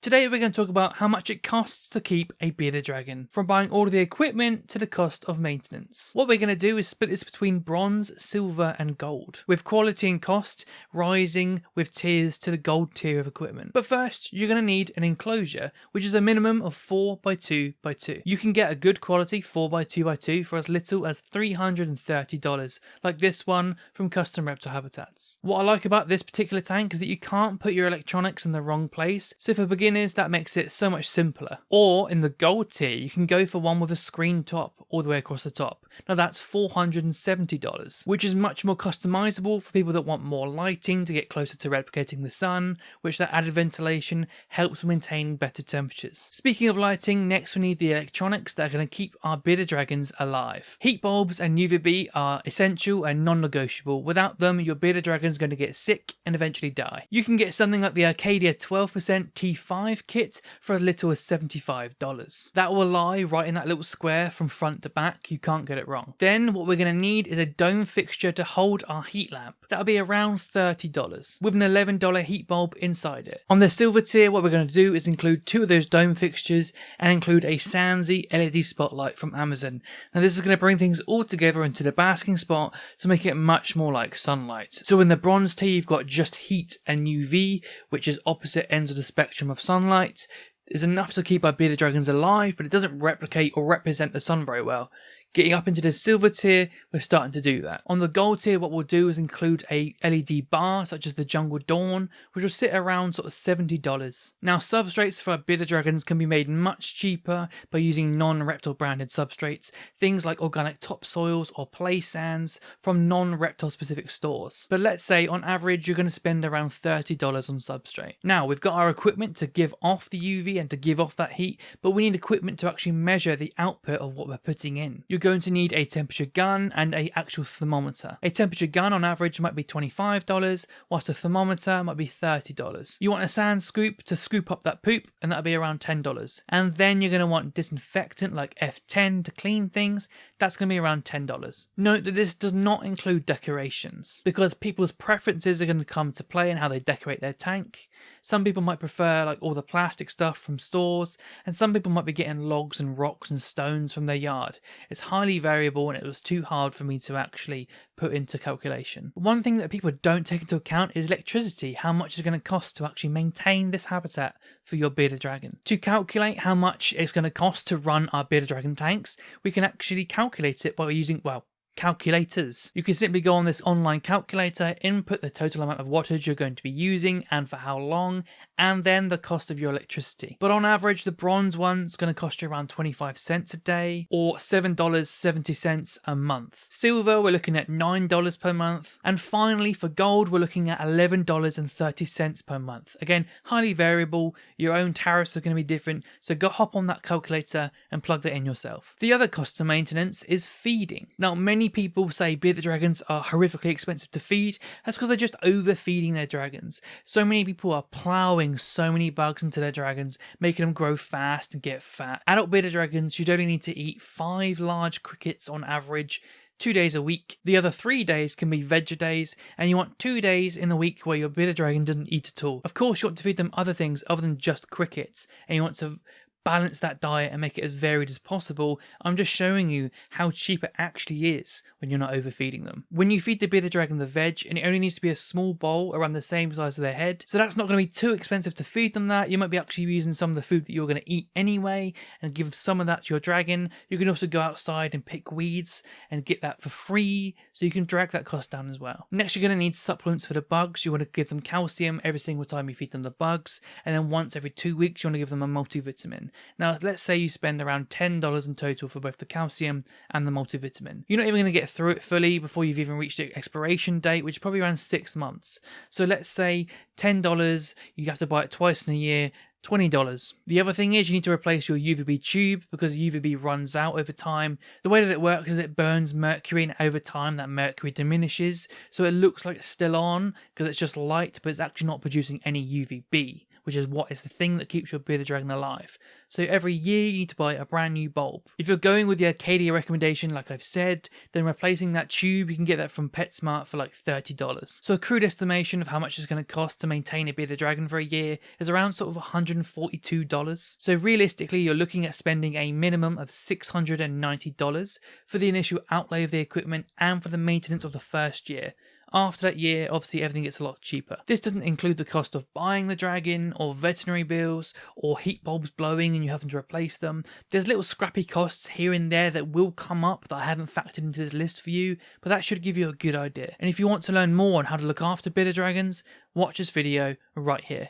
Today we're going to talk about how much it costs to keep a bearded dragon, from buying all of the equipment to the cost of maintenance. What we're going to do is split this between bronze, silver and gold, with quality and cost rising with tiers to the gold tier of equipment. But first, you're going to need an enclosure, which is a minimum of 4x2x2. You can get a good quality 4x2x2 for as little as $330, like this one from Custom Reptile Habitats. What I like about this particular tank is that you can't put your electronics in the wrong place, so for beginners that makes it so much simpler. Or in the gold tier, you can go for one with a screen top all the way across the top. Now that's $470, which is much more customizable for people that want more lighting to get closer to replicating the sun, which that added ventilation helps maintain better temperatures. Speaking of lighting, next we need the electronics that are going to keep our bearded dragons alive. Heat bulbs and UVB are essential and non-negotiable. Without them, your bearded dragon is going to get sick and eventually die. You can get something like the Arcadia 12% T5 kit for as little as $75. That will lie right in that little square from front to back, you can't get it wrong. Then what we're going to need is a dome fixture to hold our heat lamp. That'll be around $30, with an $11 heat bulb inside it. On the silver tier, what we're going to do is include two of those dome fixtures and include a Sansy LED spotlight from Amazon. Now this is going to bring things all together into the basking spot to make it much more like sunlight. So in the bronze tier, you've got just heat and UV, which is opposite ends of the spectrum of sunlight. Is enough to keep our bearded dragons alive, but it doesn't replicate or represent the sun very well. Getting up into the silver tier, we're starting to do that. On the gold tier, what we'll do is include a LED bar, such as the Jungle Dawn, which will sit around sort of $70. Now, substrates for our bearded dragons can be made much cheaper by using non-reptile branded substrates, things like organic topsoils or play sands from non-reptile specific stores. But let's say on average, you're going to spend around $30 on substrate. Now, we've got our equipment to give off the UV and to give off that heat, but we need equipment to actually measure the output of what we're putting in. You're going to need a temperature gun and an actual thermometer. A temperature gun on average might be $25, whilst a thermometer might be $30. You want a sand scoop to scoop up that poop, and that'll be around $10. And then you're going to want disinfectant like F10 to clean things. That's going to be around $10. Note that this does not include decorations, because people's preferences are going to come to play in how they decorate their tank. Some people might prefer like all the plastic stuff from stores, and some people might be getting logs and rocks and stones from their yard. It's highly variable, and it was too hard for me to actually put into calculation. One thing that people don't take into account is electricity, how much it's going to cost to actually maintain this habitat for your bearded dragon. To calculate how much it's going to cost to run our bearded dragon tanks, we can actually calculate it by using, well, calculators. You can simply go on this online calculator, input the total amount of wattage you're going to be using and for how long, and then the cost of your electricity. But on average, the bronze one's going to cost you around 25 cents a day, or $7.70 a month. Silver, we're looking at $9 per month. And finally, for gold, we're looking at $11.30 per month. Again, highly variable. Your own tariffs are going to be different, so go hop on that calculator and plug that in yourself. The other cost of maintenance is feeding. Now, many people say bearded dragons are horrifically expensive to feed. That's because they're just overfeeding their dragons. So many people are plowing so many bugs into their dragons, making them grow fast and get fat. Adult bearded dragons should only need to eat 5 large crickets on average, 2 days a week. The other 3 days can be veg days, and you want 2 days in the week where your bearded dragon doesn't eat at all. Of course, you want to feed them other things other than just crickets, and you want to balance that diet and make it as varied as possible. I'm just showing you how cheap it actually is when you're not overfeeding them. When you feed the bearded dragon the veg, and it only needs to be a small bowl around the same size as their head, so that's not going to be too expensive to feed them that. You might be actually using some of the food that you're going to eat anyway and give some of that to your dragon. You can also go outside and pick weeds and get that for free, so you can drag that cost down as well. Next, you're going to need supplements for the bugs. You want to give them calcium every single time you feed them the bugs, and then once every 2 weeks you want to give them a multivitamin. Now, let's say you spend around $10 in total for both the calcium and the multivitamin. You're not even going to get through it fully before you've even reached the expiration date, which is probably around 6 months. So let's say $10, you have to buy it twice in a year, $20. The other thing is you need to replace your UVB tube because UVB runs out over time. The way that it works is it burns mercury, and over time that mercury diminishes, so it looks like it's still on because it's just light, but it's actually not producing any UVB. which is what is the thing that keeps your bearded dragon alive. So every year you need to buy a brand new bulb. If you're going with the Arcadia recommendation, like I've said, then replacing that tube, you can get that from PetSmart for like $30. So a crude estimation of how much it's going to cost to maintain a bearded dragon for a year is around sort of $142. So realistically, you're looking at spending a minimum of $690 for the initial outlay of the equipment and for the maintenance of the first year. After that year, obviously everything gets a lot cheaper. This doesn't include the cost of buying the dragon, or veterinary bills, or heat bulbs blowing and you having to replace them. There's little scrappy costs here and there that will come up that I haven't factored into this list for you, but that should give you a good idea. And if you want to learn more on how to look after bearded dragons, watch this video right here.